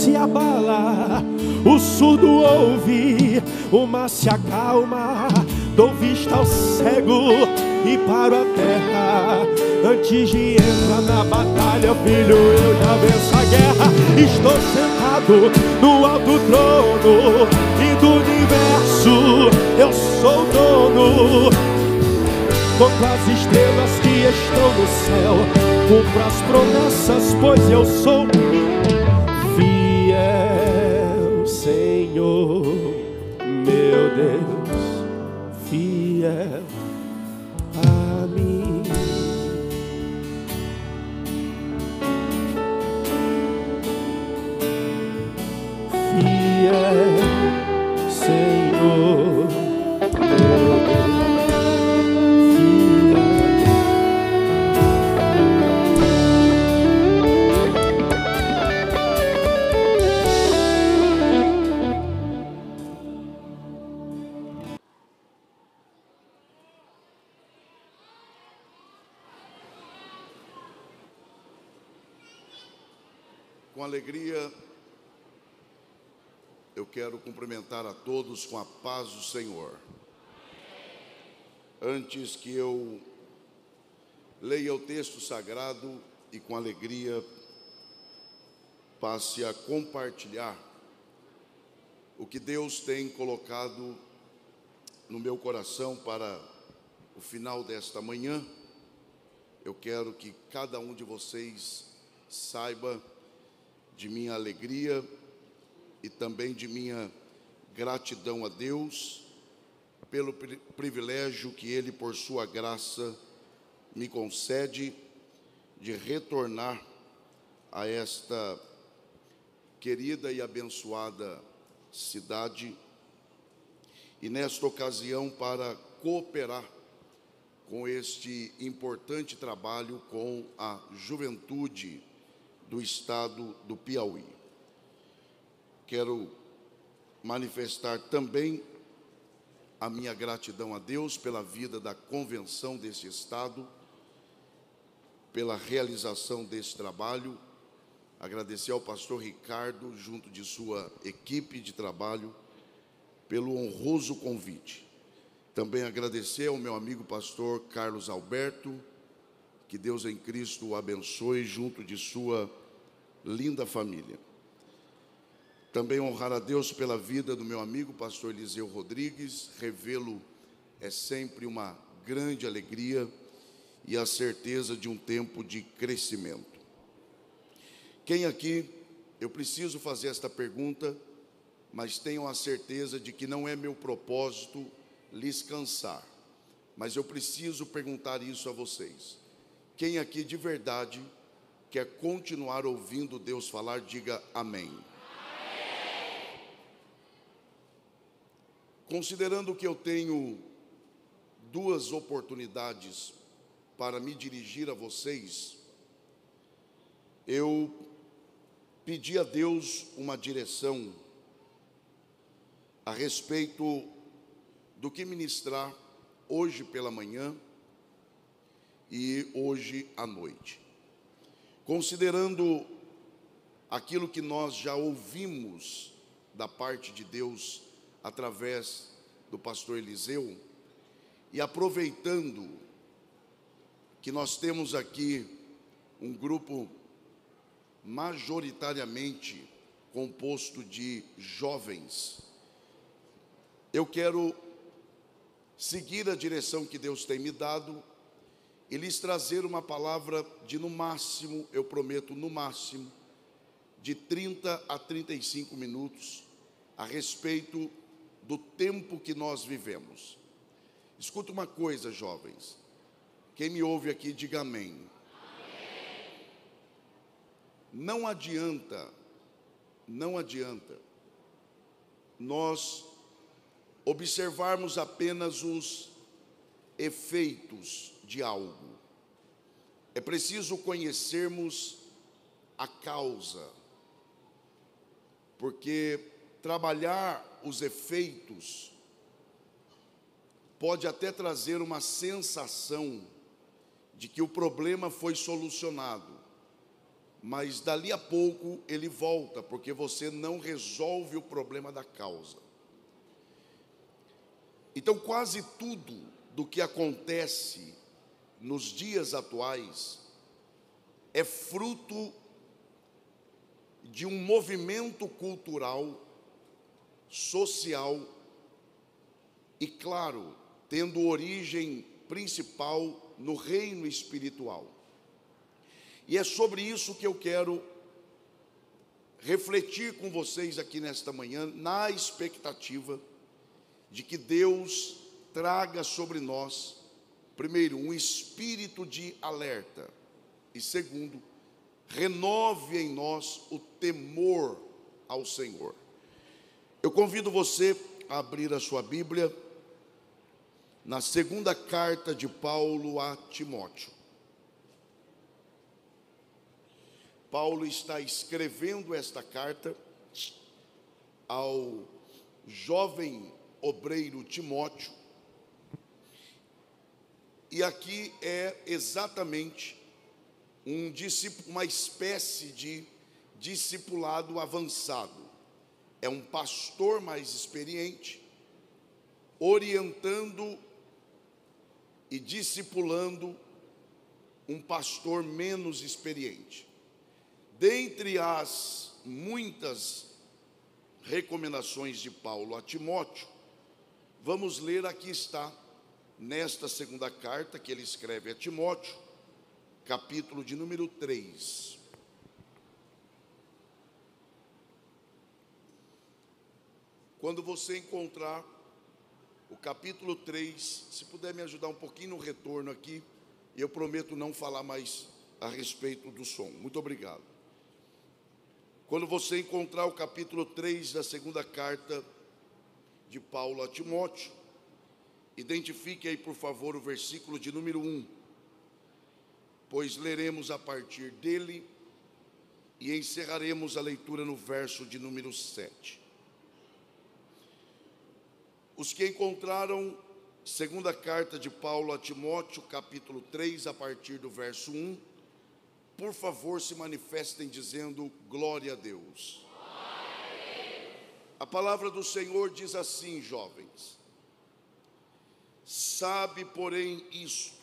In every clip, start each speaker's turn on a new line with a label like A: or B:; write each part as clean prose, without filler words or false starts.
A: se abala, o surdo ouve, o mar se acalma. Dou vista ao cego e paro a terra. Antes de entrar na batalha, filho, eu já venço a guerra. Estou sentado no alto trono e do universo eu sou o dono. Conto as estrelas que estão no céu, cumpro as promessas, pois eu sou fiel, Senhor, meu Deus, fiel a mim. Fiel, Senhor, meu Deus.
B: Com alegria, eu quero cumprimentar a todos com a paz do Senhor. Antes que eu leia o texto sagrado e com alegria passe a compartilhar o que Deus tem colocado no meu coração para o final desta manhã, eu quero que cada um de vocês saiba de minha alegria e também de minha gratidão a Deus pelo privilégio que Ele, por sua graça, me concede de retornar a esta querida e abençoada cidade e nesta ocasião para cooperar com este importante trabalho com a juventude do estado do Piauí. Quero manifestar também a minha gratidão a Deus pela vida da convenção deste estado, pela realização desse trabalho. Agradecer ao pastor Ricardo, junto de sua equipe de trabalho, pelo honroso convite. Também agradecer ao meu amigo pastor Carlos Alberto, que Deus em Cristo o abençoe, junto de sua linda família. Também honrar a Deus pela vida do meu amigo pastor Eliseu Rodrigues. Revê-lo é sempre uma grande alegria e a certeza de um tempo de crescimento. Quem aqui, eu preciso fazer esta pergunta, mas tenham a certeza de que não é meu propósito lhes cansar, mas eu preciso perguntar isso a vocês. Quem aqui de verdade quer continuar ouvindo Deus falar, diga amém. Considerando que eu tenho duas oportunidades para me dirigir a vocês, eu pedi a Deus uma direção a respeito do que ministrar hoje pela manhã e hoje à noite. Considerando aquilo que nós já ouvimos da parte de Deus através do pastor Eliseu, e aproveitando que nós temos aqui um grupo majoritariamente composto de jovens, eu quero seguir a direção que Deus tem me dado e lhes trazer uma palavra de, no máximo, eu prometo, no máximo, de 30 a 35 minutos a respeito do tempo que nós vivemos. Escuta uma coisa, jovens. Quem me ouve aqui, diga amém. Não adianta nós observarmos apenas os efeitos de algo. É preciso conhecermos a causa, porque trabalhar os efeitos pode até trazer uma sensação de que o problema foi solucionado, mas dali a pouco ele volta, porque você não resolve o problema da causa. Então, quase tudo do que acontece nos dias atuais é fruto de um movimento cultural, social e, claro, tendo origem principal no reino espiritual. E é sobre isso que eu quero refletir com vocês aqui nesta manhã, na expectativa de que Deus traga sobre nós, primeiro, um espírito de alerta, e segundo, renove em nós o temor ao Senhor. Eu convido você a abrir a sua Bíblia na segunda carta de Paulo a Timóteo. Paulo está escrevendo esta carta ao jovem obreiro Timóteo, e aqui é exatamente uma espécie de discipulado avançado. É um pastor mais experiente, orientando e discipulando um pastor menos experiente. Dentre as muitas recomendações de Paulo a Timóteo, vamos ler, aqui está, nesta segunda carta que ele escreve a Timóteo, capítulo de número 3. Quando você encontrar o capítulo 3, se puder me ajudar um pouquinho no retorno aqui, e eu prometo não falar mais a respeito do som. Muito obrigado. Quando você encontrar o capítulo 3 da segunda carta de Paulo a Timóteo, identifique aí, por favor, o versículo de número 1, pois leremos a partir dele e encerraremos a leitura no verso de número 7. Os que encontraram segunda carta de Paulo a Timóteo, capítulo 3, a partir do verso 1, por favor, se manifestem dizendo glória a Deus. A palavra do Senhor diz assim, jovens: sabe, porém, isto,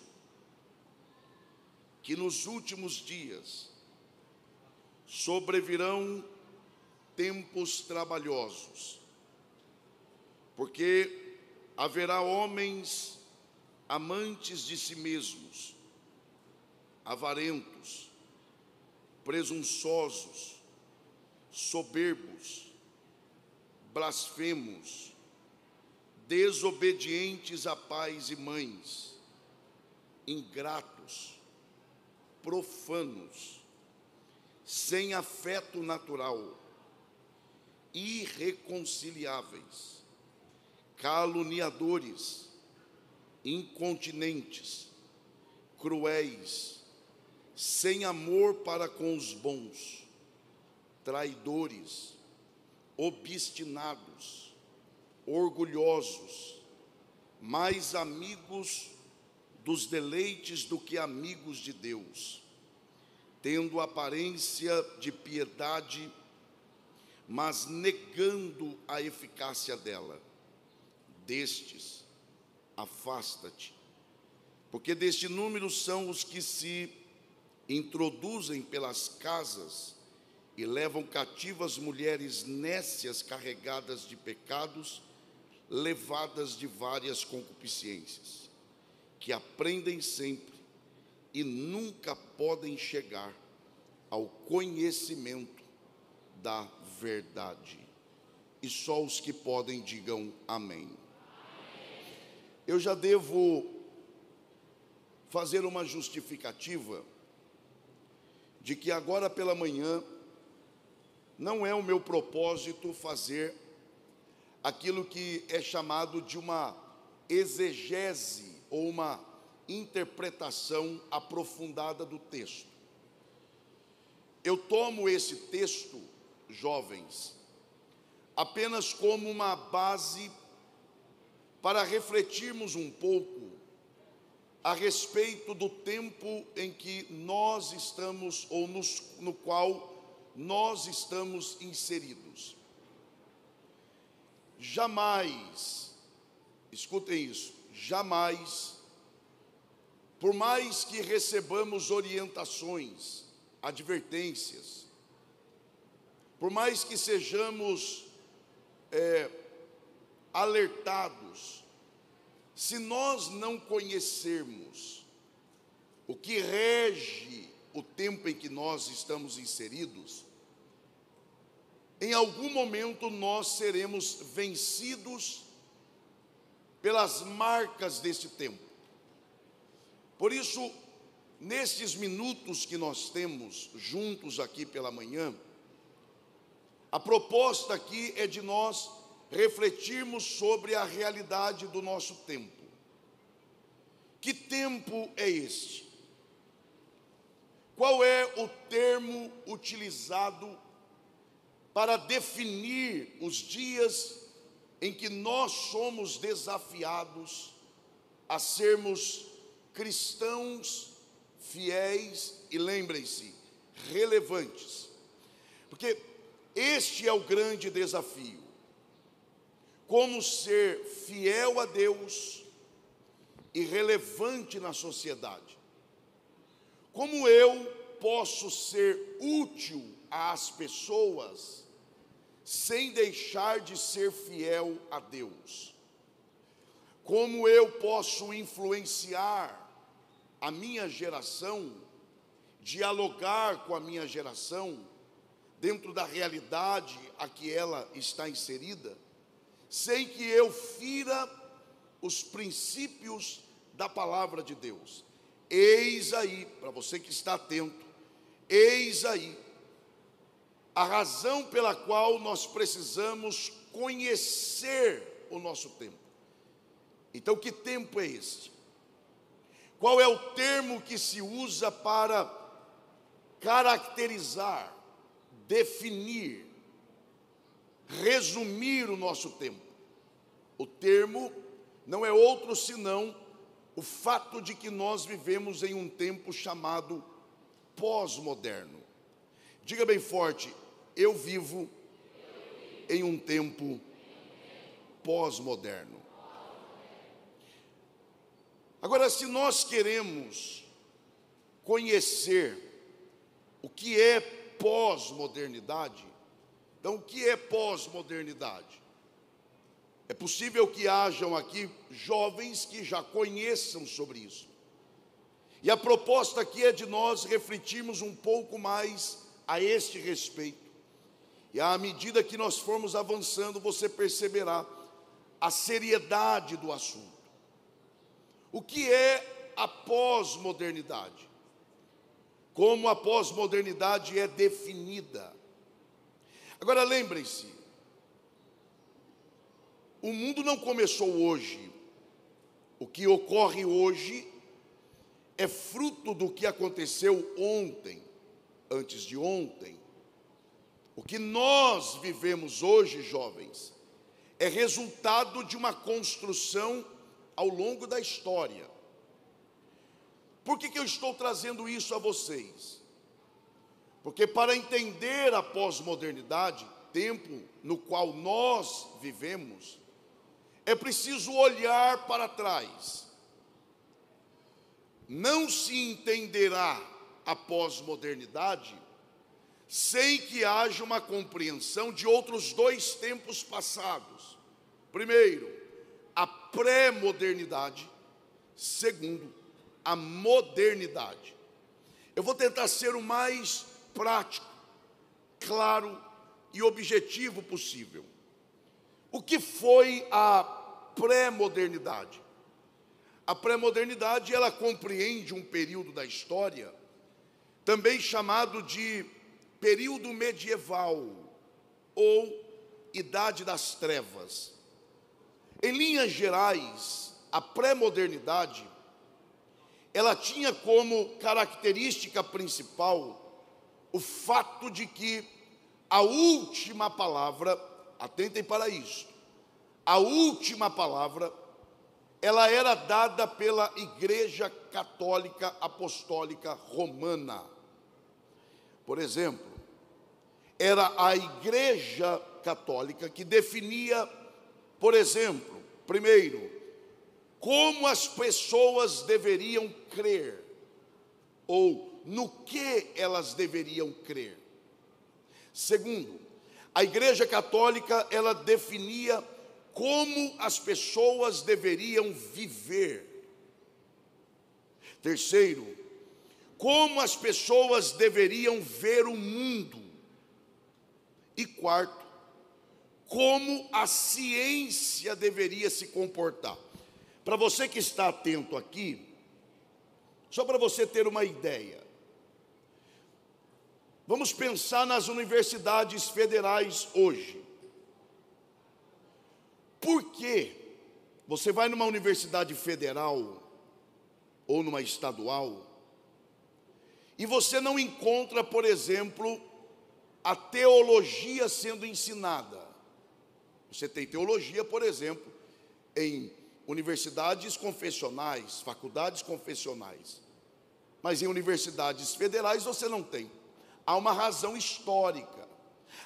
B: que nos últimos dias sobrevirão tempos trabalhosos, porque haverá homens amantes de si mesmos, avarentos, presunçosos, soberbos, blasfemos, desobedientes a pais e mães, ingratos, profanos, sem afeto natural, irreconciliáveis, caluniadores, incontinentes, cruéis, sem amor para com os bons, traidores, obstinados, orgulhosos, mais amigos dos deleites do que amigos de Deus, tendo aparência de piedade, mas negando a eficácia dela. Destes, afasta-te, porque deste número são os que se introduzem pelas casas e levam cativas mulheres nécias carregadas de pecados, levadas de várias concupiscências, que aprendem sempre e nunca podem chegar ao conhecimento da verdade. E só os que podem digam amém. Eu já devo fazer uma justificativa de que agora pela manhã não é o meu propósito fazer aquilo que é chamado de uma exegese ou uma interpretação aprofundada do texto. Eu tomo esse texto, jovens, apenas como uma base para refletirmos um pouco a respeito do tempo em que nós estamos, ou no qual nós estamos inseridos. Jamais, escutem isso, jamais, por mais que recebamos orientações, advertências, por mais que sejamos alertados, se nós não conhecermos o que rege o tempo em que nós estamos inseridos, em algum momento nós seremos vencidos pelas marcas deste tempo. Por isso, nestes minutos que nós temos juntos aqui pela manhã, a proposta aqui é de nós refletirmos sobre a realidade do nosso tempo. Que tempo é este? Qual é o termo utilizado para definir os dias em que nós somos desafiados a sermos cristãos fiéis e, lembrem-se, relevantes? Porque este é o grande desafio. Como ser fiel a Deus e relevante na sociedade? Como eu posso ser útil às pessoas sem deixar de ser fiel a Deus? Como eu posso influenciar a minha geração, dialogar com a minha geração dentro da realidade a que ela está inserida, sem que eu fira os princípios da palavra de Deus? Eis aí, para você que está atento, eis aí a razão pela qual nós precisamos conhecer o nosso tempo. Então, que tempo é este? Qual é o termo que se usa para caracterizar, definir, resumir o nosso tempo? O termo não é outro senão o fato de que nós vivemos em um tempo chamado pós-moderno. Diga bem forte: eu vivo em um tempo pós-moderno. Agora, se nós queremos conhecer o que é pós-modernidade, então o que é pós-modernidade? É possível que hajam aqui jovens que já conheçam sobre isso. E a proposta aqui é de nós refletirmos um pouco mais a este respeito. E à medida que nós formos avançando, você perceberá a seriedade do assunto. O que é a pós-modernidade? Como a pós-modernidade é definida? Agora lembrem-se, o mundo não começou hoje. O que ocorre hoje é fruto do que aconteceu ontem, antes de ontem. O que nós vivemos hoje, jovens, é resultado de uma construção ao longo da história. Por que eu estou trazendo isso a vocês? Porque para entender a pós-modernidade, tempo no qual nós vivemos, é preciso olhar para trás. Não se entenderá a pós-modernidade sem que haja uma compreensão de outros dois tempos passados. Primeiro, a pré-modernidade. Segundo, a modernidade. Eu vou tentar ser o mais prático, claro e objetivo possível. O que foi a pré-modernidade? A pré-modernidade, ela compreende um período da história também chamado de período medieval ou Idade das Trevas. Em linhas gerais, a pré-modernidade, ela tinha como característica principal o fato de que a última palavra, atentem para isso, a última palavra ela era dada pela Igreja Católica Apostólica Romana. Por exemplo, era a Igreja Católica que definia, por exemplo, primeiro, como as pessoas deveriam crer, ou no que elas deveriam crer. Segundo, a Igreja Católica, ela definia como as pessoas deveriam viver. Terceiro, como as pessoas deveriam ver o mundo. E quarto, como a ciência deveria se comportar. Para você que está atento aqui, só para você ter uma ideia, vamos pensar nas universidades federais hoje. Por que você vai numa universidade federal ou numa estadual e você não encontra, por exemplo, a teologia sendo ensinada? Você tem teologia, por exemplo, em universidades confessionais, faculdades confessionais, mas em universidades federais você não tem. Há uma razão histórica.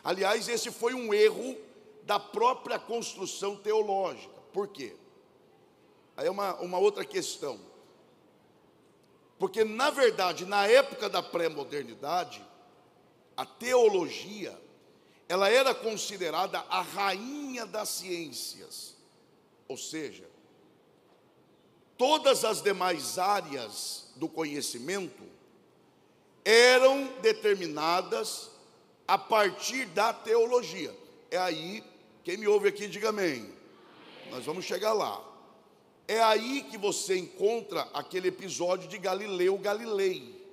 B: Aliás, esse foi um erro da própria construção teológica. Por quê? Aí é uma outra questão. Porque, na verdade, na época da pré-modernidade, a teologia, ela era considerada a rainha das ciências. Ou seja, todas as demais áreas do conhecimento eram determinadas a partir da teologia. É aí, quem me ouve aqui, diga amém. Nós vamos chegar lá. É aí que você encontra aquele episódio de Galileu Galilei,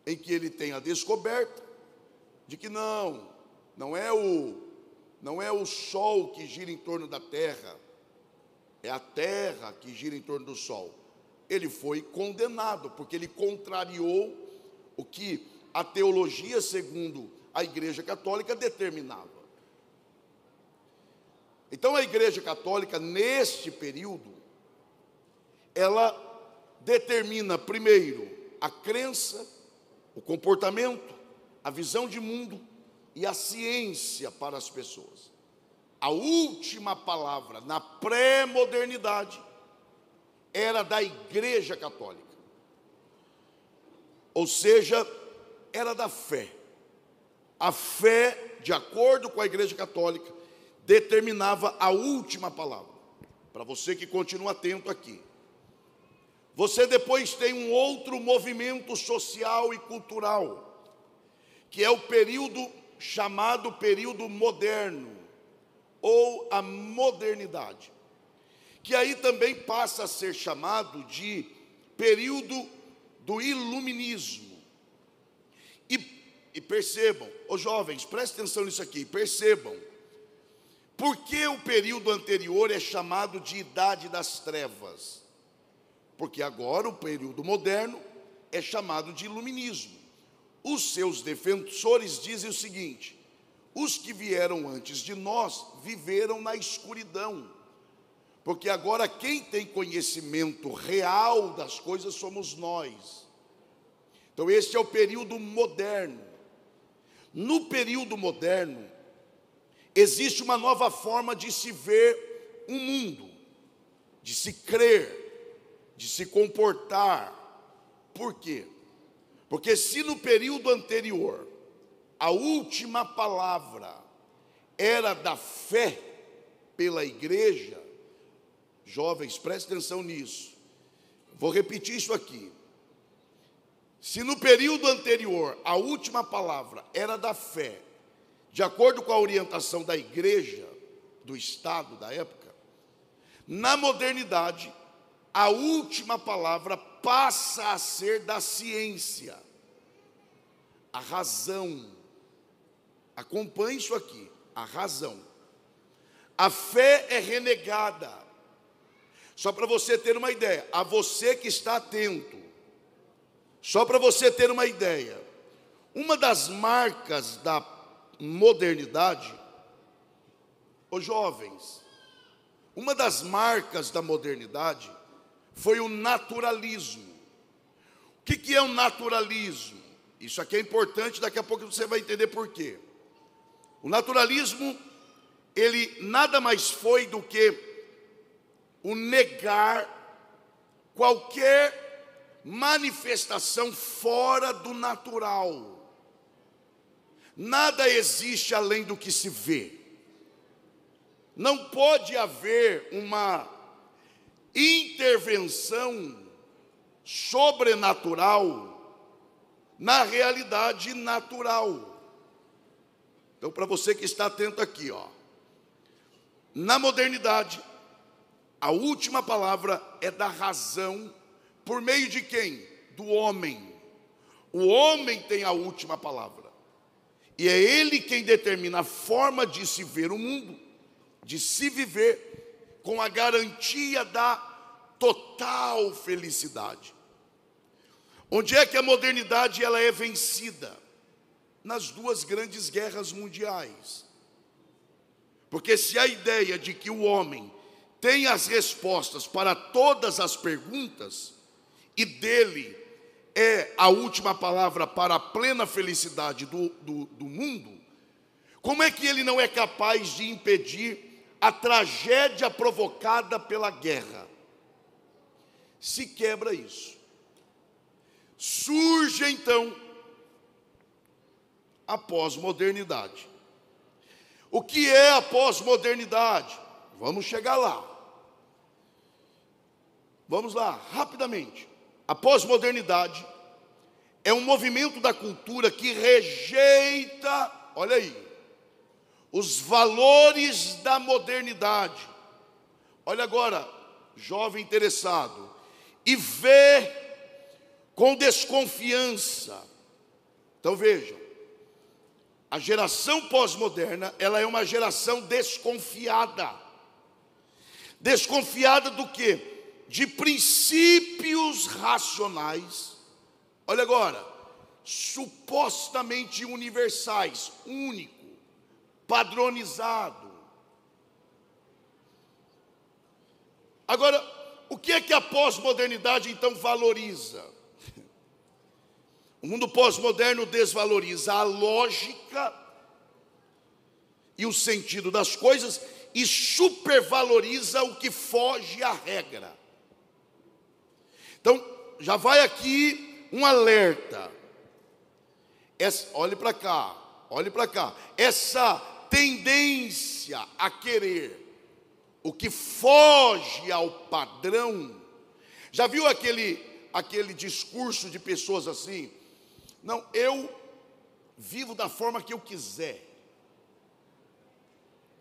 B: em que ele tem a descoberta de que não é o Sol que gira em torno da Terra, é a Terra que gira em torno do Sol. Ele foi condenado, porque ele contrariou o que a teologia, segundo a Igreja Católica, determinava. Então a Igreja Católica, neste período, ela determina primeiro a crença, o comportamento, a visão de mundo e a ciência para as pessoas. A última palavra na pré-modernidade era da Igreja Católica, ou seja, era da fé. A fé, de acordo com a Igreja Católica, determinava a última palavra. Para você que continua atento aqui, você depois tem um outro movimento social e cultural, que é o período chamado período moderno, ou a modernidade, que aí também passa a ser chamado de período do iluminismo. E percebam, os jovens, prestem atenção nisso aqui, percebam, por que o período anterior é chamado de Idade das Trevas? Porque agora o período moderno é chamado de iluminismo. Os seus defensores dizem o seguinte: os que vieram antes de nós viveram na escuridão, porque agora quem tem conhecimento real das coisas somos nós. Então este é o período moderno. No período moderno, existe uma nova forma de se ver o mundo, de se crer, de se comportar. Por quê? Porque se no período anterior a última palavra era da fé pela igreja, jovens, prestem atenção nisso. Vou repetir isso aqui. Se no período anterior a última palavra era da fé, de acordo com a orientação da igreja, do Estado da época, na modernidade, a última palavra passa a ser da ciência, a razão. Acompanhe isso aqui, a razão. A fé é renegada. Só para você ter uma ideia, a você que está atento, só para você ter uma ideia, uma das marcas da modernidade, os jovens, uma das marcas da modernidade foi o naturalismo. O que é o naturalismo? Isso aqui é importante, daqui a pouco você vai entender por quê. O naturalismo, ele nada mais foi do que o negar qualquer manifestação fora do natural. Nada existe além do que se vê. Não pode haver uma intervenção sobrenatural na realidade natural. Então, para você que está atento aqui, na modernidade, a última palavra é da razão, por meio de quem? Do homem. O homem tem a última palavra. E é ele quem determina a forma de se ver o mundo, de se viver com a garantia da total felicidade. Onde é que a modernidade ela é vencida? Nas duas grandes guerras mundiais. Porque se a ideia de que o homem tem as respostas para todas as perguntas, e dele é a última palavra para a plena felicidade do mundo, como é que ele não é capaz de impedir a tragédia provocada pela guerra? Se quebra isso. Surge então a pós-modernidade. O que é a pós-modernidade? Vamos chegar lá. Vamos lá, rapidamente. A pós-modernidade é um movimento da cultura que rejeita, olha aí, os valores da modernidade. Olha agora, jovem interessado, e vê com desconfiança. Então vejam, a geração pós-moderna, ela é uma geração desconfiada. Desconfiada do quê? De princípios racionais. Olha agora, supostamente universais, único, padronizado. Agora, o que é que a pós-modernidade então valoriza? O mundo pós-moderno desvaloriza a lógica e o sentido das coisas e supervaloriza o que foge à regra. Então, já vai aqui um alerta. Olhe para cá, olhe para cá. Essa tendência a querer o que foge ao padrão. Já viu aquele discurso de pessoas assim? Não, eu vivo da forma que eu quiser.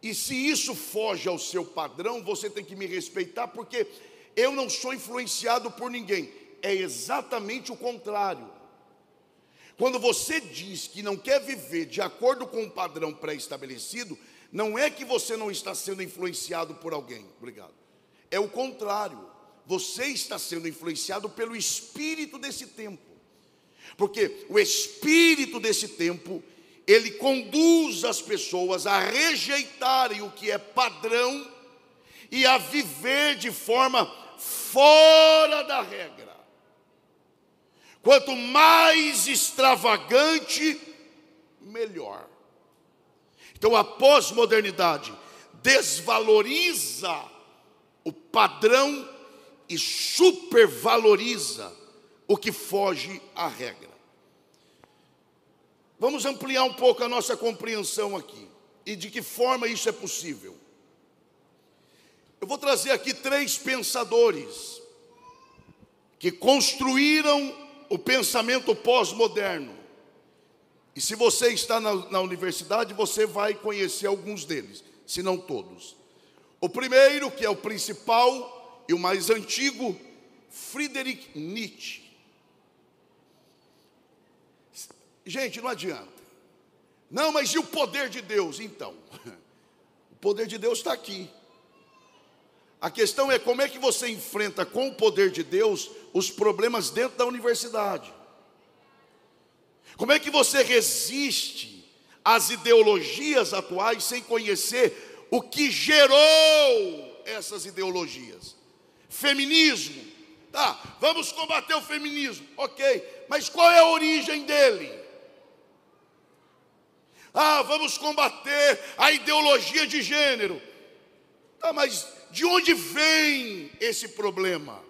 B: E se isso foge ao seu padrão, você tem que me respeitar, porque eu não sou influenciado por ninguém. É exatamente o contrário. Quando você diz que não quer viver de acordo com um padrão pré-estabelecido, não é que você não está sendo influenciado por alguém. Obrigado. É o contrário. Você está sendo influenciado pelo espírito desse tempo. Porque o espírito desse tempo, ele conduz as pessoas a rejeitarem o que é padrão e a viver de forma fora da regra. Quanto mais extravagante, melhor. Então a pós-modernidade desvaloriza o padrão e supervaloriza o que foge à regra. Vamos ampliar um pouco a nossa compreensão aqui. E de que forma isso é possível? Eu vou trazer aqui 3 pensadores que construíram o pensamento pós-moderno. E se você está na universidade, você vai conhecer alguns deles, se não todos. O primeiro, que é o principal e o mais antigo, Friedrich Nietzsche. Gente, não adianta. Não, mas e o poder de Deus? Então, o poder de Deus está aqui. A questão é como é que você enfrenta com o poder de Deus os problemas dentro da universidade. Como é que você resiste às ideologias atuais sem conhecer o que gerou essas ideologias. Feminismo, tá, vamos combater o feminismo, ok, mas qual é a origem dele? Vamos combater a ideologia de gênero. Tá, mas de onde vem esse problema?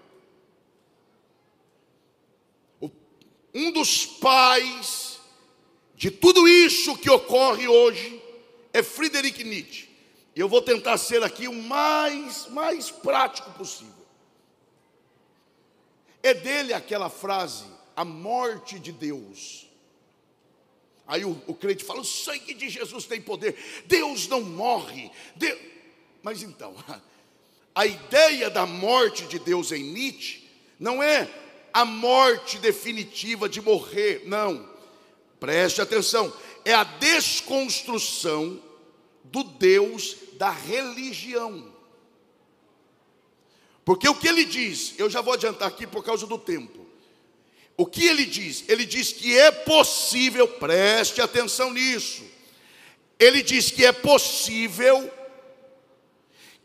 B: Um dos pais de tudo isso que ocorre hoje é Friedrich Nietzsche. E eu vou tentar ser aqui o mais prático possível. É dele aquela frase, a morte de Deus. Aí o crente fala, o sangue de Jesus tem poder, Deus não morre. Mas então, a ideia da morte de Deus em Nietzsche não é a morte definitiva de morrer, não. Preste atenção, é a desconstrução do Deus da religião. Porque o que ele diz, eu já vou adiantar aqui por causa do tempo. O que ele diz? Ele diz que é possível, preste atenção nisso. Ele diz que é possível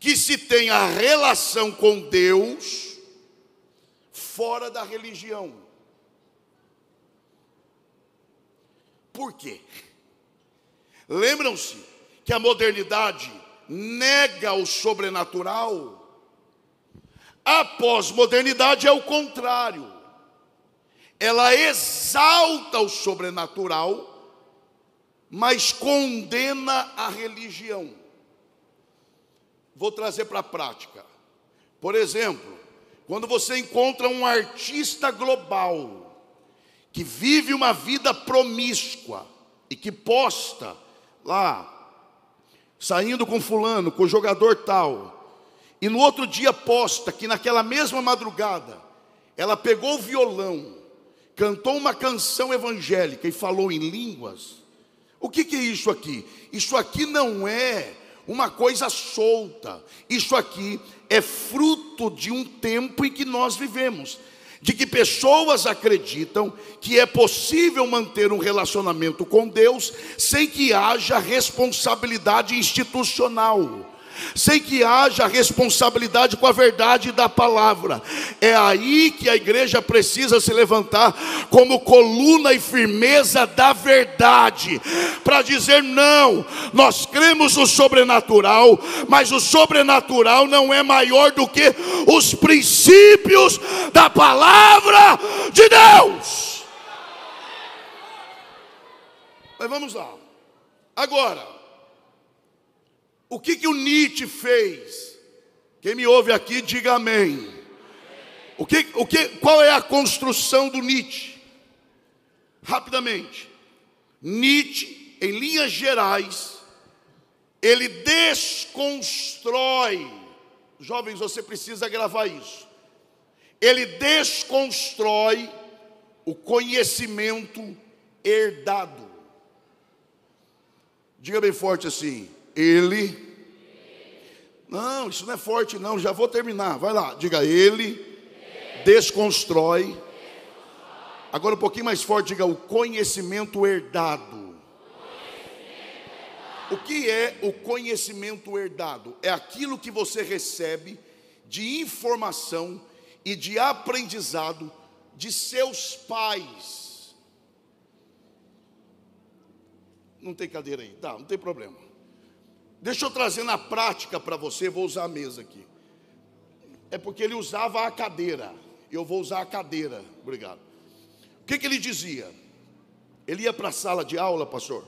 B: que se tenha relação com Deus fora da religião. Por quê? Lembram-se que a modernidade nega o sobrenatural? A pós-modernidade é o contrário. Ela exalta o sobrenatural, mas condena a religião. Vou trazer para a prática. Por exemplo, quando você encontra um artista global que vive uma vida promíscua e que posta lá, saindo com fulano, com o jogador tal, e no outro dia posta que naquela mesma madrugada ela pegou o violão, cantou uma canção evangélica e falou em línguas. O que é isso aqui? Isso aqui não é uma coisa solta. Isso aqui é fruto de um tempo em que nós vivemos, de que pessoas acreditam que é possível manter um relacionamento com Deus sem que haja responsabilidade institucional, sem que haja responsabilidade com a verdade da palavra. É aí que a igreja precisa se levantar como coluna e firmeza da verdade, para dizer não, nós cremos no sobrenatural, mas o sobrenatural não é maior do que os princípios da palavra de Deus. Mas vamos lá. Agora, o que o Nietzsche fez? Quem me ouve aqui, diga amém. Qual é a construção do Nietzsche? Rapidamente. Nietzsche, em linhas gerais, ele desconstrói. Jovens, você precisa gravar isso. Ele desconstrói o conhecimento herdado. Diga bem forte assim. Não, isso não é forte não, já vou terminar, vai lá, diga ele desconstrói. Agora um pouquinho mais forte, diga o conhecimento herdado. O que é o conhecimento herdado? É aquilo que você recebe de informação e de aprendizado de seus pais. Não tem cadeira aí, tá, não tem problema. Deixa eu trazer na prática para você, vou usar a mesa aqui. É porque ele usava a cadeira, eu vou usar a cadeira, obrigado. O que ele dizia? Ele ia para a sala de aula, pastor.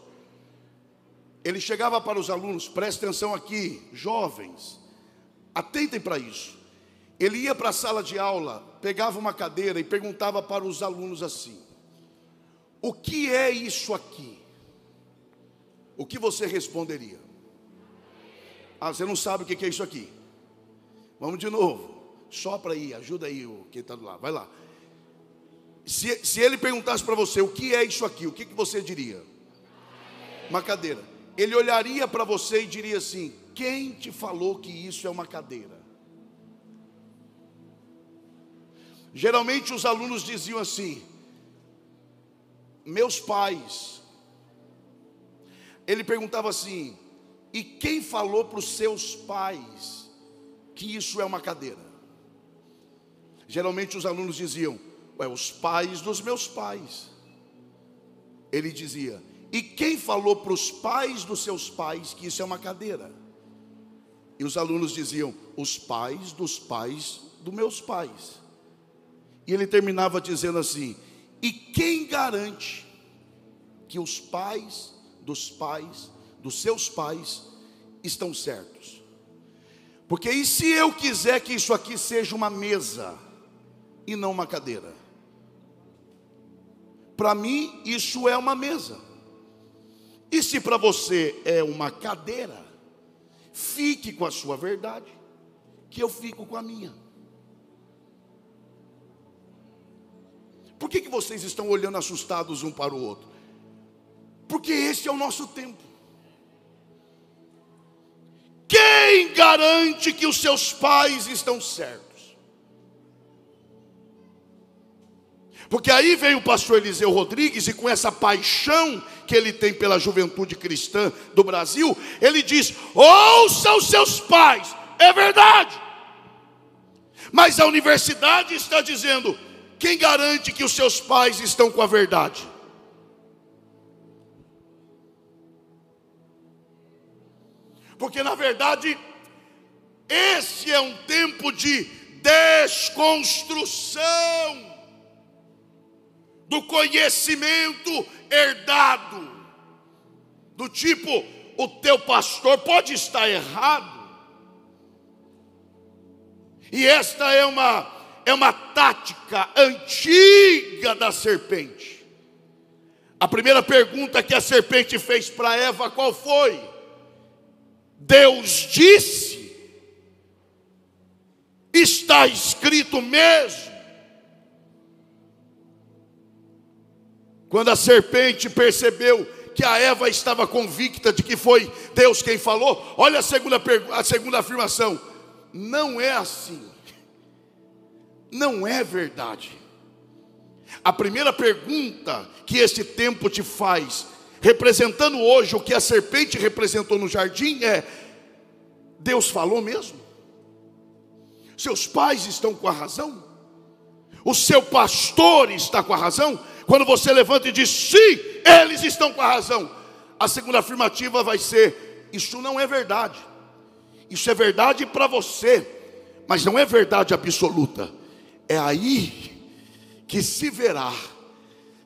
B: Ele chegava para os alunos, preste atenção aqui, jovens, atentem para isso. Ele ia para a sala de aula, pegava uma cadeira e perguntava para os alunos assim: o que é isso aqui? O que você responderia? Você não sabe o que é isso aqui. Vamos de novo. Sopra aí, ajuda aí o que está do lado. Vai lá. Se ele perguntasse para você o que é isso aqui, o que você diria? Uma cadeira. Ele olharia para você e diria assim: quem te falou que isso é uma cadeira? Geralmente os alunos diziam assim: meus pais. Ele perguntava assim: e quem falou para os seus pais que isso é uma cadeira? Geralmente os alunos diziam: ué, os pais dos meus pais. Ele dizia: e quem falou para os pais dos seus pais que isso é uma cadeira? E os alunos diziam: os pais dos meus pais. E ele terminava dizendo assim: e quem garante que os pais dos seus pais estão certos? Porque e se eu quiser que isso aqui seja uma mesa e não uma cadeira? Para mim isso é uma mesa. E se para você é uma cadeira, fique com a sua verdade, que eu fico com a minha. Por que vocês estão olhando assustados um para o outro? Porque esse é o nosso tempo. Quem garante que os seus pais estão certos? Porque aí vem o pastor Eliseu Rodrigues, e com essa paixão que ele tem pela juventude cristã do Brasil, ele diz: ouçam os seus pais. É verdade. Mas a universidade está dizendo: quem garante que os seus pais estão com a verdade? Porque na verdade esse é um tempo de desconstrução do conhecimento herdado. Do tipo, o teu pastor pode estar errado. E esta é uma tática antiga da serpente. A primeira pergunta que a serpente fez para Eva, qual foi? Deus disse, está escrito mesmo. Quando a serpente percebeu que a Eva estava convicta de que foi Deus quem falou, olha a segunda afirmação: não é assim, não é verdade. A primeira pergunta que esse tempo te faz, representando hoje o que a serpente representou no jardim, é: Deus falou mesmo? Seus pais estão com a razão? O seu pastor está com a razão? Quando você levanta e diz: sim, eles estão com a razão, a segunda afirmativa vai ser: isso não é verdade. Isso é verdade para você, mas não é verdade absoluta. É aí que se verá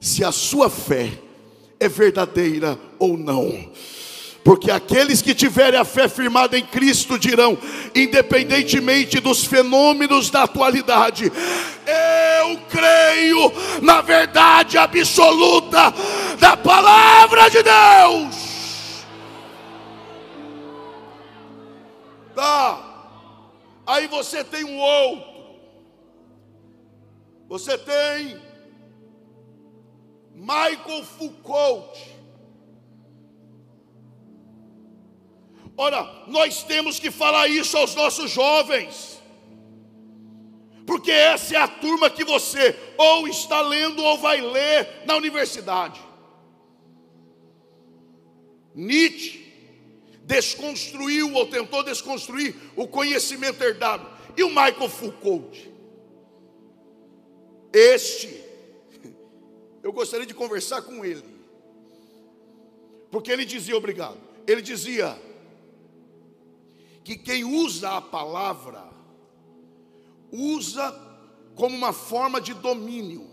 B: se a sua fé é verdadeira ou não. Porque aqueles que tiverem a fé firmada em Cristo dirão, independentemente dos fenômenos da atualidade: eu creio na verdade absoluta da palavra de Deus. Tá. Aí você tem um outro. Você tem Michael Foucault. Ora, nós temos que falar isso aos nossos jovens, porque essa é a turma que você ou está lendo ou vai ler na universidade. Nietzsche desconstruiu ou tentou desconstruir o conhecimento herdado. E o Michael Foucault? Eu gostaria de conversar com ele, porque ele dizia, ele dizia que quem usa a palavra, usa como uma forma de domínio.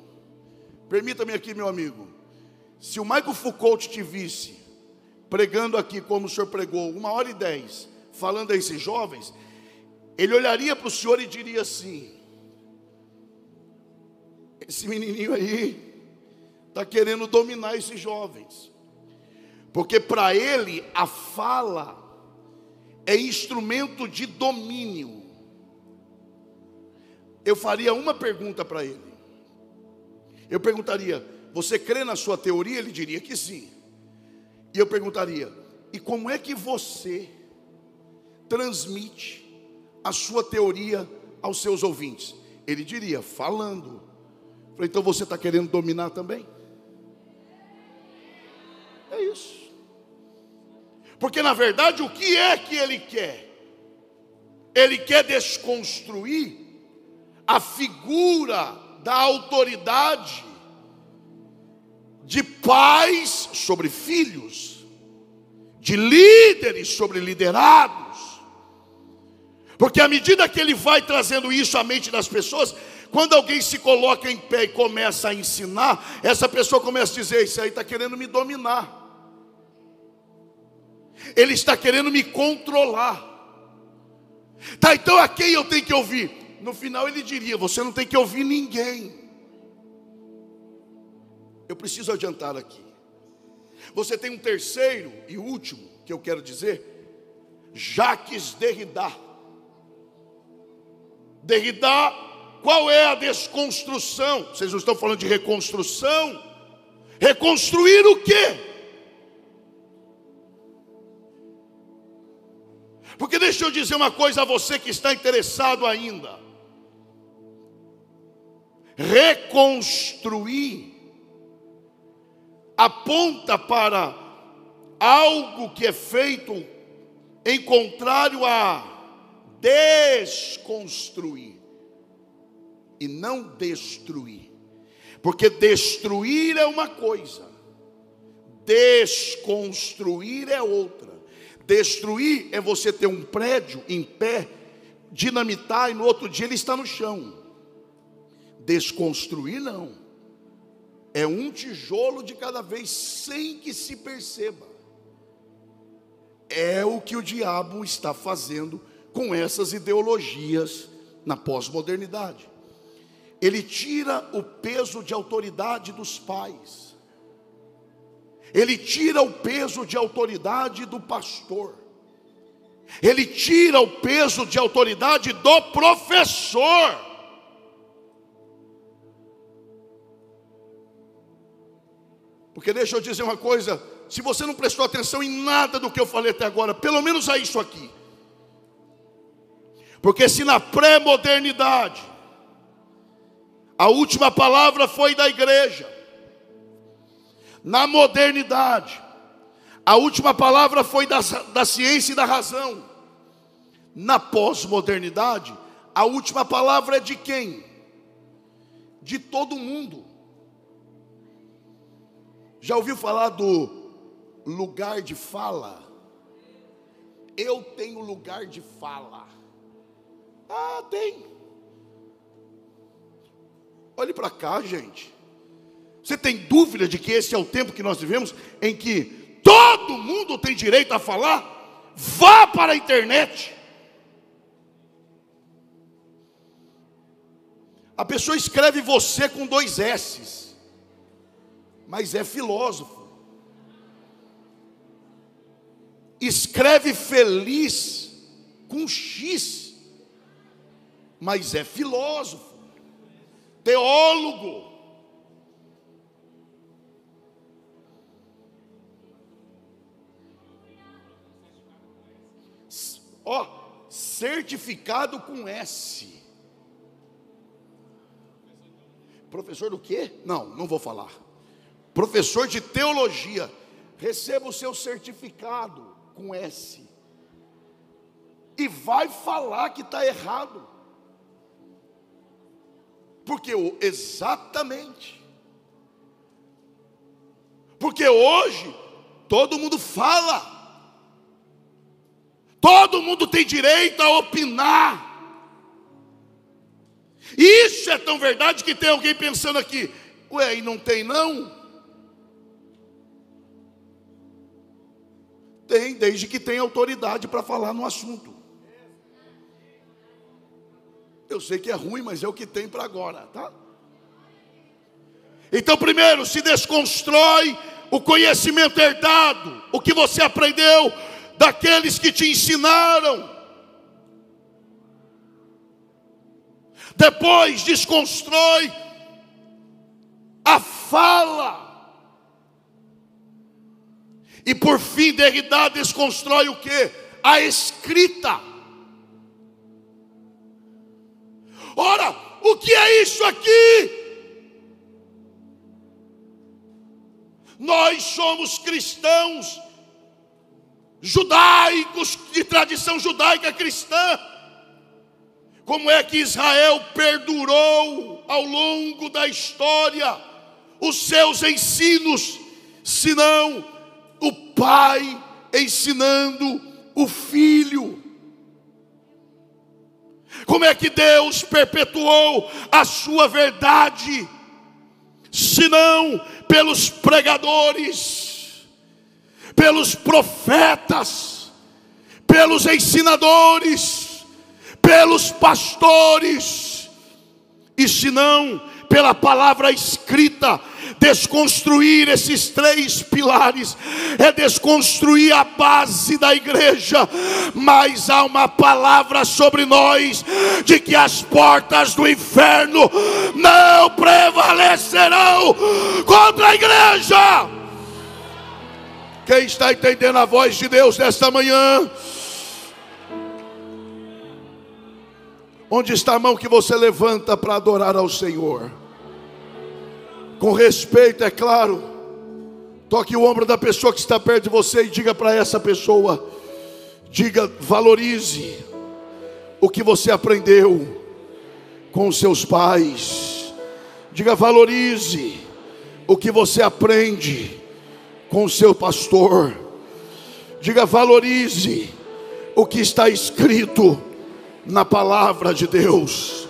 B: Permita-me aqui, meu amigo, se o Michael Foucault te visse pregando aqui como o senhor pregou, 1h10, falando a esses jovens, ele olharia para o senhor e diria assim: esse menininho aí está querendo dominar esses jovens. Porque para ele a fala é instrumento de domínio. Eu faria uma pergunta para ele. Eu perguntaria: você crê na sua teoria? Ele diria que sim. E eu perguntaria: e como é que você transmite a sua teoria aos seus ouvintes? Ele diria: falando. Eu falei: então você está querendo dominar também? É isso. Porque na verdade o que é que ele quer? ele quer desconstruir a figura da autoridade de pais sobre filhos, de líderes sobre liderados. Porque à medida que ele vai trazendo isso à mente das pessoas, quando alguém se coloca em pé e começa a ensinar, essa pessoa começa a dizer: isso aí está querendo me dominar, ele está querendo me controlar. Tá, então a quem eu tenho que ouvir? No final ele diria: você não tem que ouvir ninguém. Eu preciso adiantar aqui. Você tem um terceiro e último que eu quero dizer: Jacques Derrida. Derrida, qual é a desconstrução? Vocês não estão falando de reconstrução? Reconstruir o quê? Porque deixa eu dizer uma coisa a você que está interessado ainda. Reconstruir aponta para algo que é feito em contrário a desconstruir e não destruir. Porque destruir é uma coisa, desconstruir é outra. Destruir é você ter um prédio em pé, dinamitar e no outro dia ele está no chão. Desconstruir não, é um tijolo de cada vez sem que se perceba. É o que o diabo está fazendo com essas ideologias na pós-modernidade. Ele tira o peso de autoridade dos pais, ele tira o peso de autoridade do pastor, ele tira o peso de autoridade do professor. Porque deixa eu dizer uma coisa: se você não prestou atenção em nada do que eu falei até agora, pelo menos a isso aqui. Porque se na pré-modernidade a última palavra foi da igreja, na modernidade a última palavra foi da ciência e da razão, na pós-modernidade a última palavra é de quem? De todo mundo. Já ouviu falar do lugar de fala? Eu tenho lugar de fala. Ah, tem. Olhe para cá, gente. Você tem dúvida de que esse é o tempo que nós vivemos, em que todo mundo tem direito a falar? Vá para a internet. A pessoa escreve você com 2 S's, mas é filósofo. Escreve feliz com X, mas é filósofo, teólogo. Ó, certificado com S. Professor do quê? Não vou falar. Professor de teologia. Receba o seu certificado com S. E vai falar que está errado. Porque exatamente. Porque hoje todo mundo fala. Todo mundo tem direito a opinar. Isso é tão verdade que tem alguém pensando aqui: ué, e não tem não? Tem, desde que tem autoridade para falar no assunto. Eu sei que é ruim, mas é o que tem para agora, tá? Então, primeiro, se desconstrói o conhecimento herdado, o que você aprendeu daqueles que te ensinaram. Depois desconstrói a fala. E por fim, Derrida desconstrói o quê? A escrita. Ora, o que é isso aqui? Nós somos cristãos judaicos, de tradição judaica cristã. Como é que Israel perdurou ao longo da história os seus ensinos, senão o pai ensinando o filho? Como é que Deus perpetuou a sua verdade, senão pelos pregadores, pelos profetas, pelos ensinadores, pelos pastores, e senão pela palavra escrita? Desconstruir esses 3 pilares é desconstruir a base da igreja. Mas há uma palavra sobre nós de que as portas do inferno não prevalecerão contra a igreja. Quem está entendendo a voz de Deus nesta manhã? Onde está a mão que você levanta para adorar ao Senhor? Com respeito, é claro. Toque o ombro da pessoa que está perto de você e diga para essa pessoa, valorize o que você aprendeu com os seus pais. Diga, valorize o que você aprende com o seu pastor. Diga, valorize o que está escrito na palavra de Deus.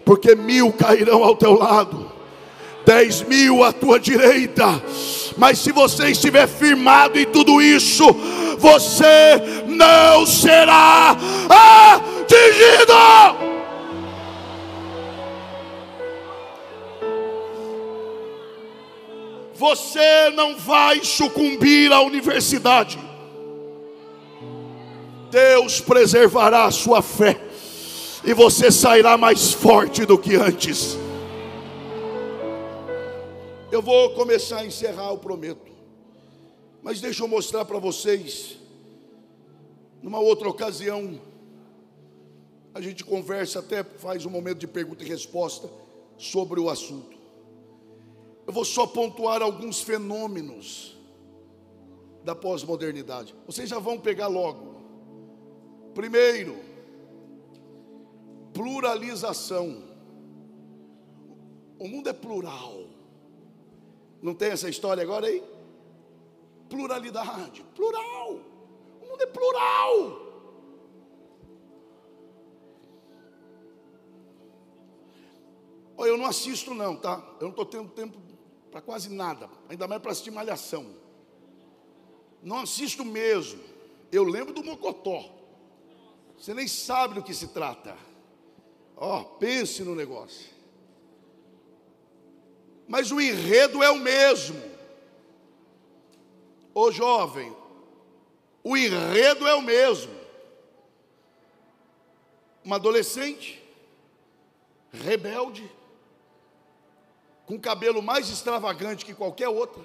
B: Porque 1000 cairão ao teu lado, 10.000 à tua direita, mas se você estiver firmado em tudo isso, você não será atingido. Você não vai sucumbir à universidade. Deus preservará a sua fé e você sairá mais forte do que antes. Eu vou começar a encerrar, eu prometo. Mas deixa eu mostrar para vocês. Numa outra ocasião, a gente conversa, até faz um momento de pergunta e resposta sobre o assunto. Eu vou só pontuar alguns fenômenos da pós-modernidade. Vocês já vão pegar logo. Primeiro, pluralização. O mundo é plural. Não tem essa história agora aí? Pluralidade, plural. O mundo é plural. Olha, eu não assisto não, tá? Eu não estou tendo tempo para quase nada, ainda mais para assistir Malhação. Não assisto mesmo. Eu lembro do Mocotó. Você nem sabe do que se trata. Pense no negócio. Mas o enredo é o mesmo. Ô jovem, o enredo é o mesmo. Uma adolescente, rebelde, com cabelo mais extravagante que qualquer outra,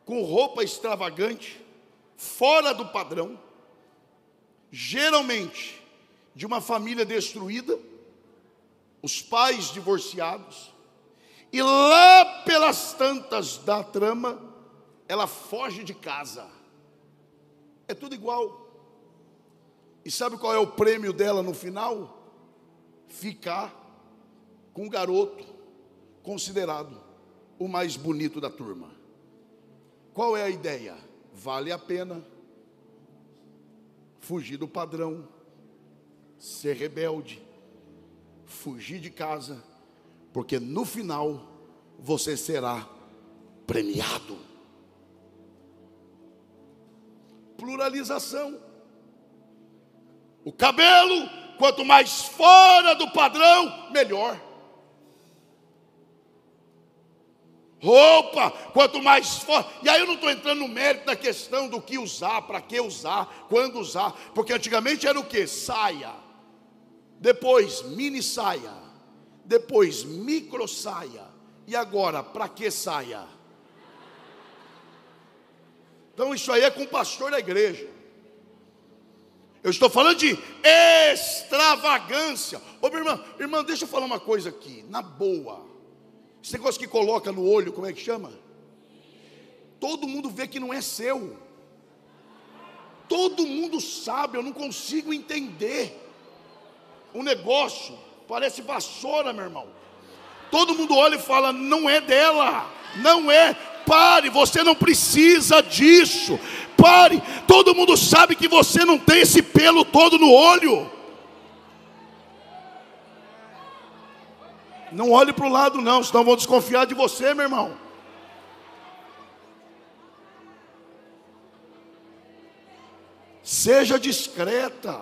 B: com roupa extravagante, fora do padrão, geralmente de uma família destruída, os pais divorciados. E lá pelas tantas da trama, ela foge de casa. É tudo igual. E sabe qual é o prêmio dela no final? Ficar com o garoto considerado o mais bonito da turma. Qual é a ideia? Vale a pena fugir do padrão, ser rebelde, fugir de casa, porque no final você será premiado. Pluralização. O cabelo, quanto mais fora do padrão, melhor. Roupa, quanto mais fora. E aí eu não estou entrando no mérito da questão do que usar, para que usar, quando usar. Porque antigamente era o quê? Saia. Depois mini saia. Depois micro saia. E agora, para que saia? Então isso aí é com o pastor da igreja. Eu estou falando de extravagância. Ô minha irmã, deixa eu falar uma coisa aqui, na boa. Esse negócio que coloca no olho, como é que chama? Todo mundo vê que não é seu. Todo mundo sabe, eu não consigo entender. um negócio, parece vassoura, meu irmão. Todo mundo olha e fala, não é dela, não é. Pare, você não precisa disso. Pare, todo mundo sabe que você não tem esse pelo todo no olho. Não olhe para o lado não, senão vão desconfiar de você, meu irmão. Seja discreta.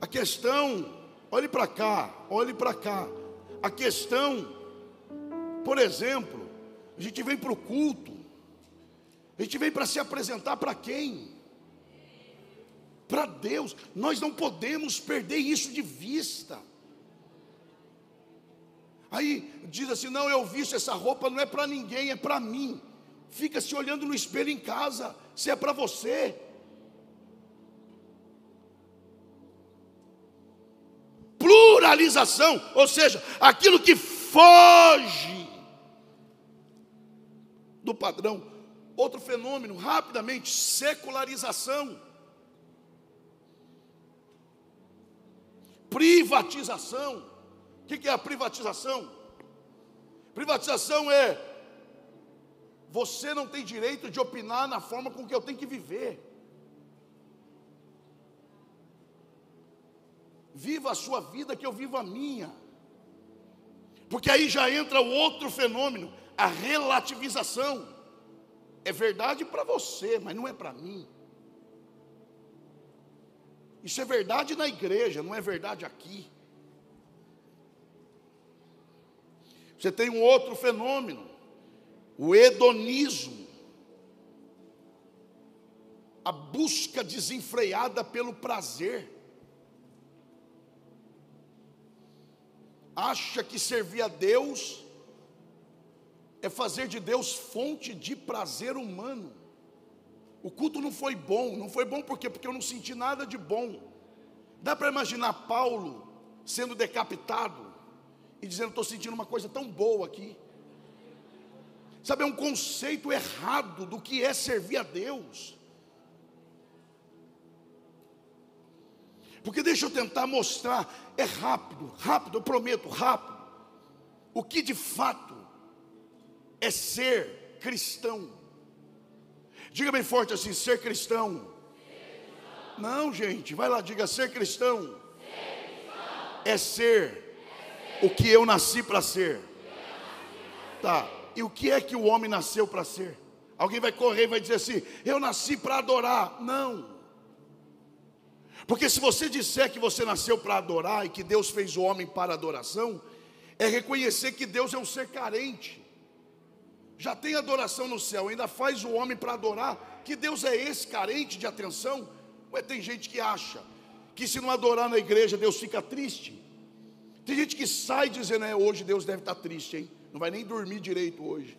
B: A questão, olhe para cá, olhe para cá. A questão, por exemplo, a gente vem para o culto, a gente vem para se apresentar para quem? Para Deus. Nós não podemos perder isso de vista. Aí diz assim, não, eu visto essa roupa, não é para ninguém, é para mim. Fica se olhando no espelho em casa, se é para você. Pluralização, ou seja, aquilo que foge do padrão. Outro fenômeno, rapidamente, secularização. Privatização. O que é a privatização? Privatização é, você não tem direito de opinar na forma com que eu tenho que viver. Viva a sua vida que eu vivo a minha. Porque aí já entra o outro fenômeno, a relativização. É verdade para você, mas não é para mim. Isso é verdade na igreja, não é verdade aqui. Você tem um outro fenômeno, o hedonismo. A busca desenfreada pelo prazer. Acha que servir a Deus é fazer de Deus fonte de prazer humano. O culto não foi bom por quê? Porque eu não senti nada de bom. Dá para imaginar Paulo sendo decapitado e dizendo, estou sentindo uma coisa tão boa aqui. Sabe, é um conceito errado do que é servir a Deus. Porque deixa eu tentar mostrar, é rápido, eu prometo, rápido. O que de fato é ser cristão. Diga bem forte assim, ser cristão. Não, gente, vai lá, diga, ser cristão. É ser o que eu nasci para ser. Tá, e o que é que o homem nasceu para ser? Alguém vai correr e vai dizer assim, eu nasci para adorar. Não. Porque se você disser que você nasceu para adorar e que Deus fez o homem para adoração, é reconhecer que Deus é um ser carente. Já tem adoração no céu, ainda faz o homem para adorar. Que Deus é esse, carente de atenção? Ué, tem gente que acha que se não adorar na igreja Deus fica triste. Tem gente que sai dizendo, hoje Deus deve estar triste, hein? Não vai nem dormir direito hoje.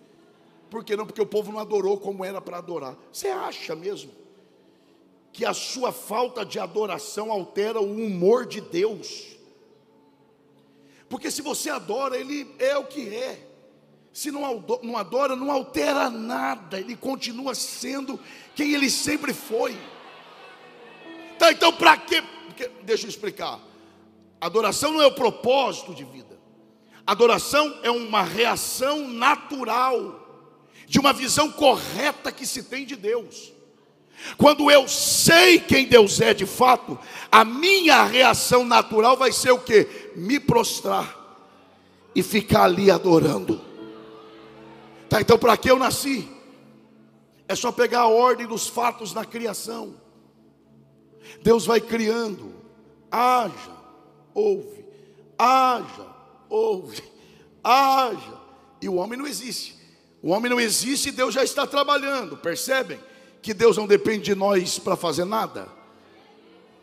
B: Por que não? Porque o povo não adorou como era para adorar. Você acha mesmo que a sua falta de adoração altera o humor de Deus? Porque se você adora, Ele é o que é. Se não adora, não altera nada. Ele continua sendo quem Ele sempre foi. Tá, então para quê? Deixa eu explicar. Adoração não é o propósito de vida. Adoração é uma reação natural de uma visão correta que se tem de Deus. Quando eu sei quem Deus é de fato, a minha reação natural vai ser o quê? Me prostrar e ficar ali adorando. Tá, então para que eu nasci? É só pegar a ordem dos fatos na criação. Deus vai criando. Haja, ouve. Haja, ouve. Haja. E o homem não existe. O homem não existe e Deus já está trabalhando. Percebem? Que Deus não depende de nós para fazer nada.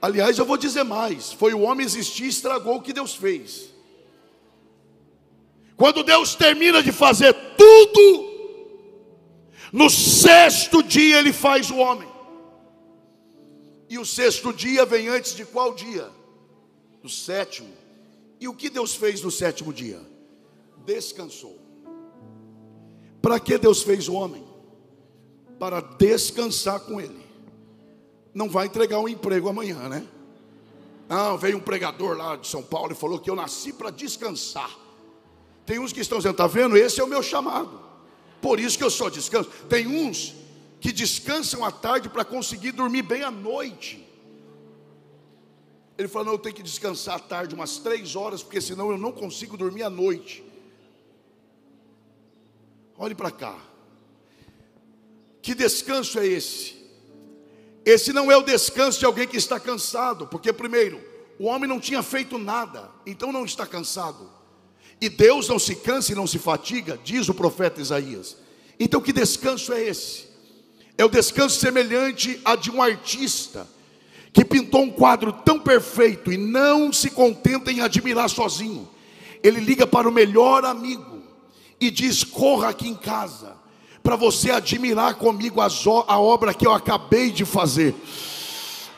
B: Aliás, eu vou dizer mais. Foi o homem existir e estragou o que Deus fez. Quando Deus termina de fazer tudo, no sexto dia Ele faz o homem. E o sexto dia vem antes de qual dia? Do sétimo. E o que Deus fez no sétimo dia? Descansou. Para que Deus fez o homem? Para descansar com ele. Não vai entregar um emprego amanhã, né? Não, veio um pregador lá de São Paulo e falou que eu nasci para descansar. Tem uns que estão dizendo, está vendo? Esse é o meu chamado. Por isso que eu só descanso. Tem uns que descansam à tarde para conseguir dormir bem à noite. Ele falou, não, eu tenho que descansar à tarde umas 3 horas, porque senão eu não consigo dormir à noite. Olhe para cá. Que descanso é esse? Esse não é o descanso de alguém que está cansado. Porque primeiro, o homem não tinha feito nada, então não está cansado. E Deus não se cansa e não se fatiga, diz o profeta Isaías. Então que descanso é esse? É o descanso semelhante a de um artista que pintou um quadro tão perfeito e não se contenta em admirar sozinho. Ele liga para o melhor amigo e diz, corra aqui em casa para você admirar comigo a obra que eu acabei de fazer.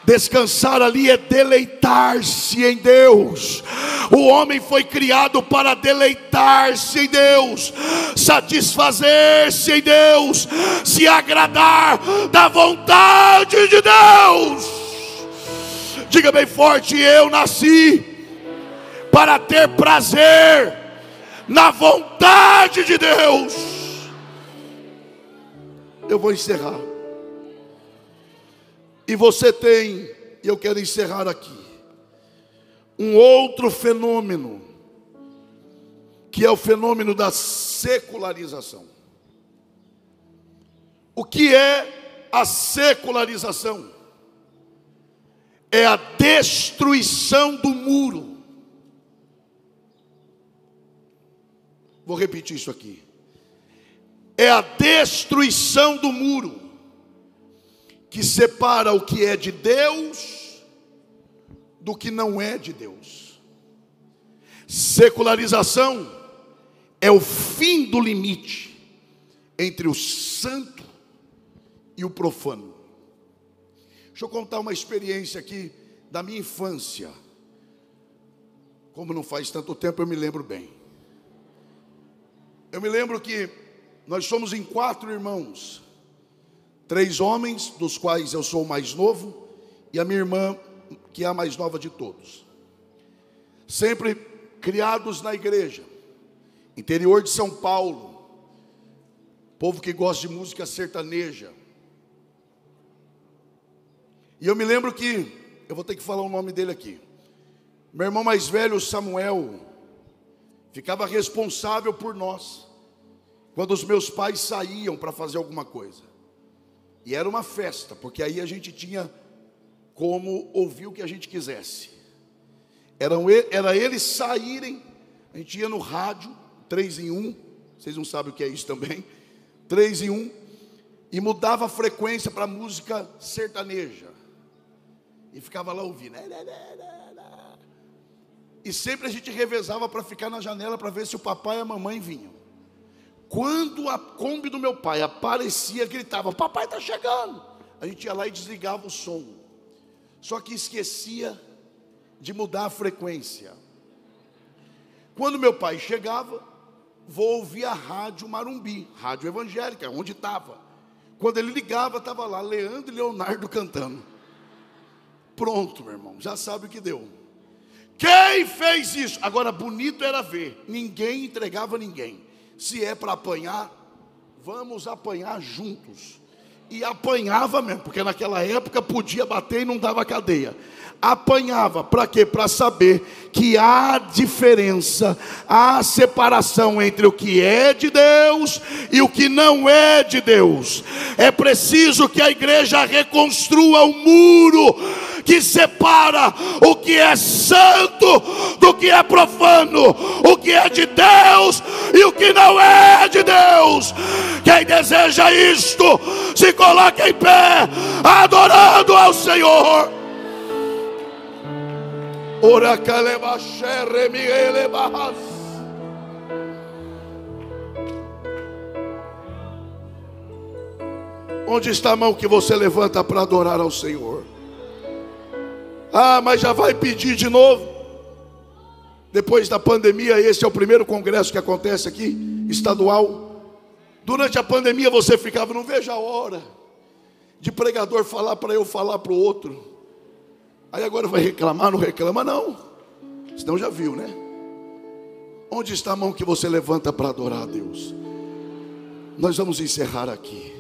B: Descansar ali é deleitar-se em Deus. O homem foi criado para deleitar-se em Deus, satisfazer-se em Deus, se agradar da vontade de Deus. Diga bem forte, eu nasci para ter prazer na vontade de Deus. Eu vou encerrar. E você tem, e eu quero encerrar aqui, um outro fenômeno, que é o fenômeno da secularização. O que é a secularização? É a destruição do muro. Vou repetir isso aqui. É a destruição do muro que separa o que é de Deus do que não é de Deus. Secularização é o fim do limite entre o santo e o profano. Deixa eu contar uma experiência aqui da minha infância. Como não faz tanto tempo, eu me lembro bem. Eu me lembro que nós somos em 4 irmãos. 3 homens, dos quais eu sou o mais novo, e a minha irmã, que é a mais nova de todos. Sempre criados na igreja, interior de São Paulo, povo que gosta de música sertaneja. E eu me lembro que, eu vou ter que falar o nome dele aqui, meu irmão mais velho, Samuel, ficava responsável por nós, quando os meus pais saíam para fazer alguma coisa. E era uma festa, porque aí a gente tinha como ouvir o que a gente quisesse. Era eles saírem, a gente ia no rádio, 3 em 1, vocês não sabem o que é isso também, 3 em 1, e mudava a frequência para música sertaneja. E ficava lá ouvindo. E sempre a gente revezava para ficar na janela para ver se o papai e a mamãe vinham. Quando a Kombi do meu pai aparecia, gritava, papai está chegando. A gente ia lá e desligava o som. Só que esquecia de mudar a frequência. Quando meu pai chegava, vou ouvir a rádio Marumbi, rádio evangélica, onde estava. Quando ele ligava, estava lá Leandro e Leonardo cantando. Pronto, meu irmão, já sabe o que deu. Quem fez isso? Agora, bonito era ver, ninguém entregava ninguém. Se é para apanhar, vamos apanhar juntos. E apanhava mesmo, porque naquela época podia bater e não dava cadeia. Apanhava, para quê? Para saber que há diferença, há separação entre o que é de Deus e o que não é de Deus. É preciso que a igreja reconstrua o muro que separa o que é santo do que é profano, o que é de Deus e o que não é de Deus. Quem deseja isto, se coloque em pé, adorando ao Senhor. Onde está a mão que você levanta para adorar ao Senhor? Ah, mas já vai pedir de novo? Depois da pandemia, esse é o primeiro congresso que acontece aqui, estadual. Durante a pandemia você ficava, não vejo a hora de pregador falar para eu falar para o outro. Aí agora vai reclamar, não reclama não. Senão já viu, né? Onde está a mão que você levanta para adorar a Deus? Nós vamos encerrar aqui.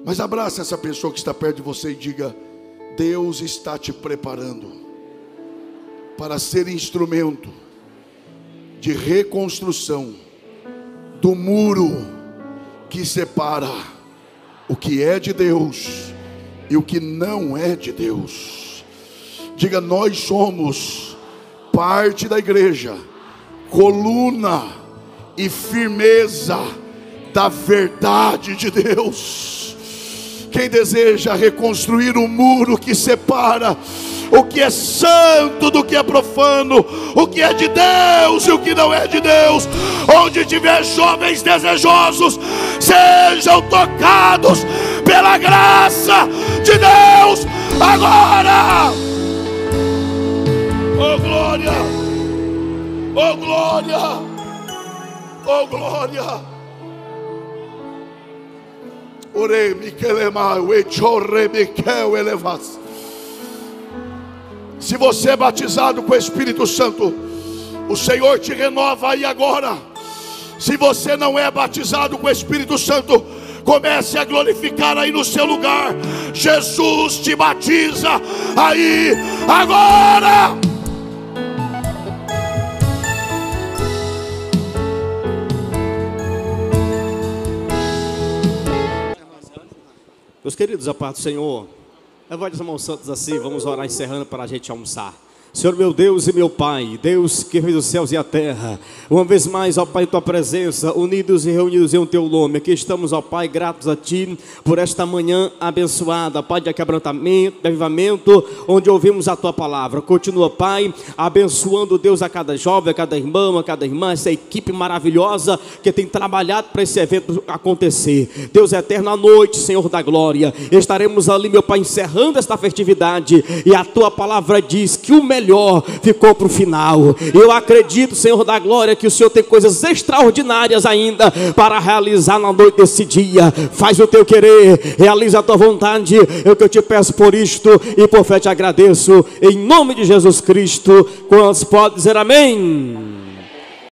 B: Mas abraça essa pessoa que está perto de você e diga: Deus está te preparando para ser instrumento de reconstrução do muro que separa o que é de Deus e o que não é de Deus. Diga: nós somos parte da igreja, coluna e firmeza da verdade de Deus. Quem deseja reconstruir o muro que separa o que é santo do que é profano, o que é de Deus e o que não é de Deus, onde tiver jovens desejosos, sejam tocados pela graça de Deus agora. Oh glória, oh glória, oh glória. Ore Miquelema, o Echorre Miquel elevas. Se você é batizado com o Espírito Santo, o Senhor te renova aí agora. Se você não é batizado com o Espírito Santo, comece a glorificar aí no seu lugar. Jesus te batiza aí agora.
A: Meus queridos, a paz do Senhor. Levante as mãos santas assim, vamos orar encerrando para a gente almoçar. Senhor meu Deus e meu Pai, Deus que fez os céus e a terra, uma vez mais, ó Pai, em Tua presença, unidos e reunidos em Teu nome, aqui estamos, ó Pai, gratos a Ti, por esta manhã abençoada, Pai, de quebrantamento, de avivamento, onde ouvimos a Tua palavra. Continua, Pai, abençoando, Deus, a cada jovem, a cada irmão, a cada irmã, essa equipe maravilhosa que tem trabalhado para esse evento acontecer. Deus eterno, à noite, Senhor da glória, estaremos ali, meu Pai, encerrando esta festividade, e a Tua palavra diz que o melhor ficou para o final. Eu acredito, Senhor da glória, que o Senhor tem coisas extraordinárias ainda para realizar na noite desse dia. Faz o Teu querer, realiza a Tua vontade, é o que eu te peço por isto e por fé te agradeço, em nome de Jesus Cristo. Quantos podem dizer amém?